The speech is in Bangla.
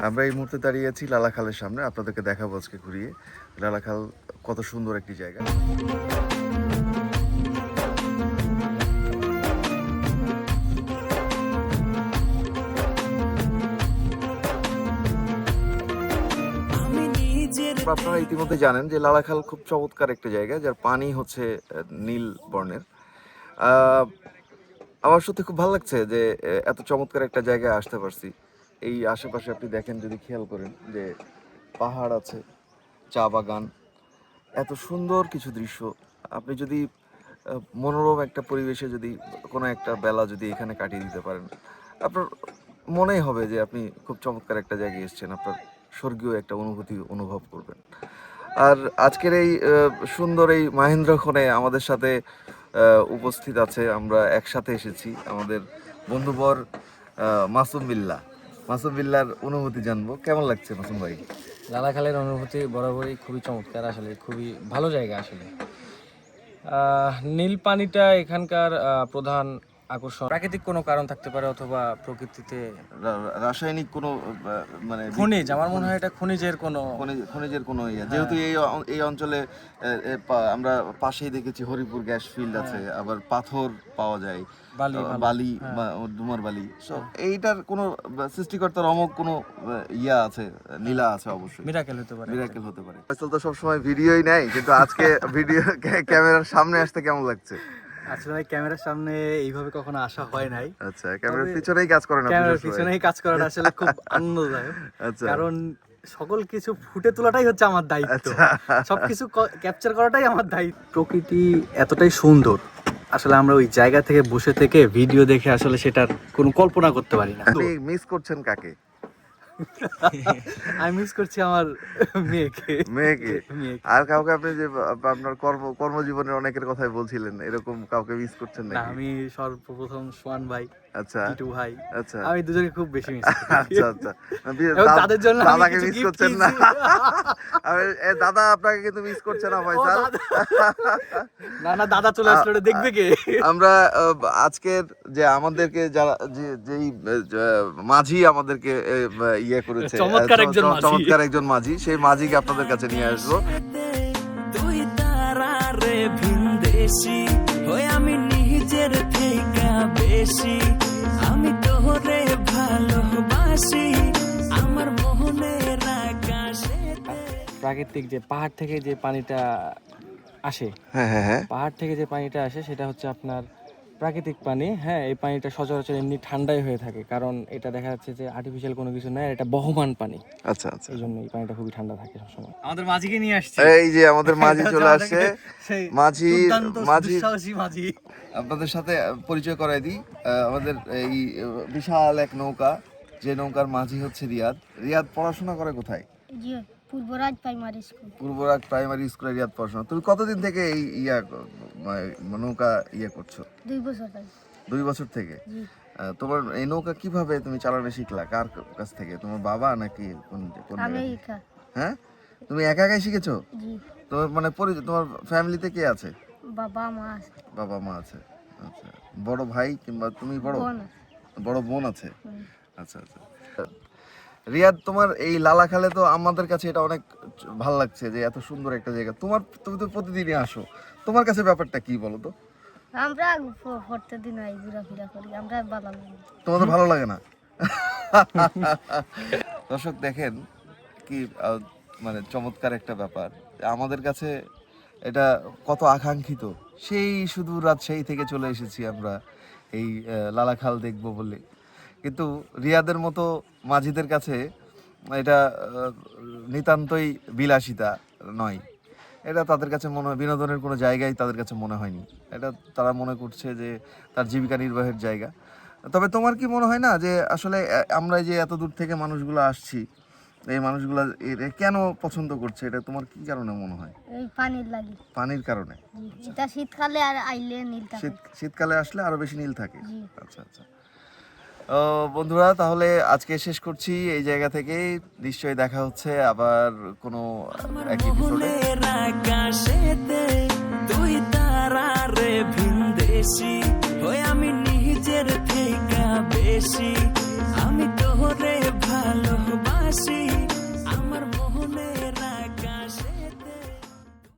আমরা এই মুহূর্তে দাঁড়িয়ে আছি লালাখালের সামনে। আপনাদেরকে দেখাবো আজকে ঘুরিয়ে লালাখাল কত সুন্দর একটি জায়গা। আপনারা ইতিমধ্যে জানেন যে লালাখাল খুব চমৎকার একটা জায়গা, যার পানি হচ্ছে নীল বর্ণের। আমার সত্যি খুব ভালো লাগছে যে এত চমৎকার একটা জায়গায় আসতে পারছি। এই আশেপাশে আপনি দেখেন, যদি খেয়াল করেন যে পাহাড় আছে, চা বাগান, এত সুন্দর কিছু দৃশ্য। আপনি যদি মনোরম একটা পরিবেশে যদি কোনো একটা বেলা যদি এখানে কাটিয়ে দিতে পারেন, আপনার মনেই হবে যে আপনি খুব চমৎকার একটা জায়গায় এসেছেন। আপনার স্বর্গীয় একটা অনুভূতি অনুভব করবেন। আর আজকের এই সুন্দর এই মাহেন্দ্রক্ষণে আমাদের সাথে উপস্থিত আছে, আমরা একসাথে এসেছি আমাদের বন্ধুবর মাসুম বিল্লার অনুভূতি জানবো। কেমন লাগছে মাসুম ভাই? লালাখালের অনুভূতি বরাবরই খুবই চমৎকার, আসলে খুবই ভালো জায়গা। আসলে নীল পানিটা এখানকার প্রধান আকর্ষণ। প্রাকৃতিক কোনো কারণ থাকতে পারে, অথবা প্রকৃতিতে রাসায়নিক কোনো মানে খনিজ, আমার মনে হয় এটা খনিজের কোনো ইয়ে। যেহেতু এই অঞ্চলে আমরা পাশেই দেখেছি হরিপুর গ্যাস ফিল্ড আছে, আবার পাথর পাওয়া যায়, বালি ডুমার বালি। এইটার কোনো সৃষ্টিকর্তার অমোঘ কোনো ইয়া আছে, লীলা আছে, অবশ্যই মিরাকেল হতে পারে। ফয়সাল তো সবসময় ভিডিওই নেয়, কিন্তু আজকে ভিডিও ক্যামেরার সামনে আসতে কেমন লাগছে? আসলে ভাই ক্যামেরার সামনে এইভাবে কখনো আসা হয় নাই। আচ্ছা, ক্যামেরার পিছনেই কাজ করেন আপনি? ক্যামেরার পিছনেই কাজ করাটা আসলে খুব আনন্দদায়ক। আচ্ছা, কারণ সকল কিছু ফুটে তোলাটাই হচ্ছে আমার দায়িত্ব, সবকিছু ক্যাপচার করাটাই আমার দায়িত্ব। প্রকৃতি এতটাই সুন্দর, আসলে আমরা ওই জায়গা থেকে বসে থেকে ভিডিও দেখে আসলে সেটার কোনো কল্পনা করতে পারি না। আপনি মিস করছেন কাকে? আমি মিস করছি আমার মেয়েকে। আর কাউকে আপনি যে আপনার কর্মজীবনের অনেকের কথাই বলছিলেন, এরকম কাউকে মিস করছেন নাকি? আমি সর্বপ্রথম সোয়ান ভাই, আচ্ছা, টিটু ভাই, আচ্ছা, আমি দুজনকে খুব বেশি মিস করি। আচ্ছা, তাদের জন্য দাদাকে মিস করছেন না? দাদা আপনাকে কিন্তু মিস করছে না ফয়সাল? না, দাদা চলে আসলে দেখবে কে? আমরা আজকের যে আমাদেরকে যারা যেই মাঝি আমাদেরকে ইয়ে করেছে, চমৎকার একজন মাঝি, সেই মাঝিকে আপনাদের কাছে নিয়ে আসবো। তুই তারারে ভিনদেশি হই আমি নিজের থেকে বেশি, আমি তোরে ভালোবাসি আমার মনের আকাশে। প্রাকৃতিক যে পাহাড় থেকে যে পানিটা আসে, হ্যাঁ, পাহাড় থেকে যে পানিটা আসে সেটা হচ্ছে আপনার প্রাকৃতিক পানি। হ্যাঁ, এই পানিটা সচরাচর এমনি ঠান্ডাই হয়ে থাকে, কারণ এটা দেখা যাচ্ছে যে আর্টিফিশিয়াল কোনো কিছু নয়, এটা বহমান পানি। আচ্ছা, এই জন্য এই পানিটা খুবই ঠান্ডা থাকে সবসময়। আমাদের মাঝিকে নিয়ে আসছে, এই যে আমাদের মাঝি চলে আসছে। মাঝি আপনাদের সাথে পরিচয় করাই দিই। আমাদের এই বিশাল এক নৌকা, যে নৌকার মাঝি হচ্ছে রিয়াদ পড়াশোনা করে কোথায়? পূর্বরাজ প্রাইমারি স্কুলে রিয়াদ পড়াশোনা। তুমি কতদিন থেকে এই নৌকা করছো? 2 বছর থেকে। তোমার এই নৌকা কিভাবে তুমি চালানো শিখলা? কার কাছ থেকে? তোমার বাবা নাকি কোন? হ্যাঁ, তুমি একাই শিখেছো? তোমার মানে তোমার ফ্যামিলিতে কে আছে? বাবা মা আছে। আচ্ছা, বড় ভাই কিংবা তুমি বড় বোন আছে? আচ্ছা। রিয়াদ, তোমার এই লালাখালে তো আমাদের কাছে এটা অনেক ভালো লাগছে যে এত সুন্দর একটা জায়গা। তুমি তো প্রতিদিনই আসো, তোমার কাছে ব্যাপারটা কি বলো তো? আমরা প্রতিদিন ঘোরাফেরা করি, আমরা ভালো লাগে। তোমাদের ভালো লাগে না? দর্শক দেখেন কি মানে চমৎকার একটা ব্যাপার। আমাদের কাছে এটা কত আকাঙ্ক্ষিত। সেই সুদূর রাজশাহী থেকে চলে এসেছি আমরা এই লালাখাল দেখবো বলে, কিন্তু রিয়াদের মতো মাঝিদের কাছে এটা নিতান্তই বিলাসিতা নয়। এটা তাদের কাছে মনে হয় বিনোদনের কোনো জায়গায় তাদের কাছে মনে হয়নি। এটা তারা মনে করছে যে তার জীবিকা নির্বাহের জায়গা। তবে তোমার কি মনে হয় না যে আসলে আমরা যে এত দূর থেকে মানুষগুলো আসছি, এই মানুষগুলো কেন পছন্দ করছে? এটা তোমার কি কারণে মনে হয়? পানির কারণে। এটা শীতকালে আর আইলে নীল থাকে, শীতকালে আসলে আরো বেশি নীল থাকে। আচ্ছা। বন্ধুরা, তাহলে আজকে শেষ করছি এই জায়গা থেকে। নিশ্চয়ই দেখা হচ্ছে আবার কোনো এক এপিসোডে। তুই তারারে ভিনদেশি হই আমি নিজের থেকে বেশি।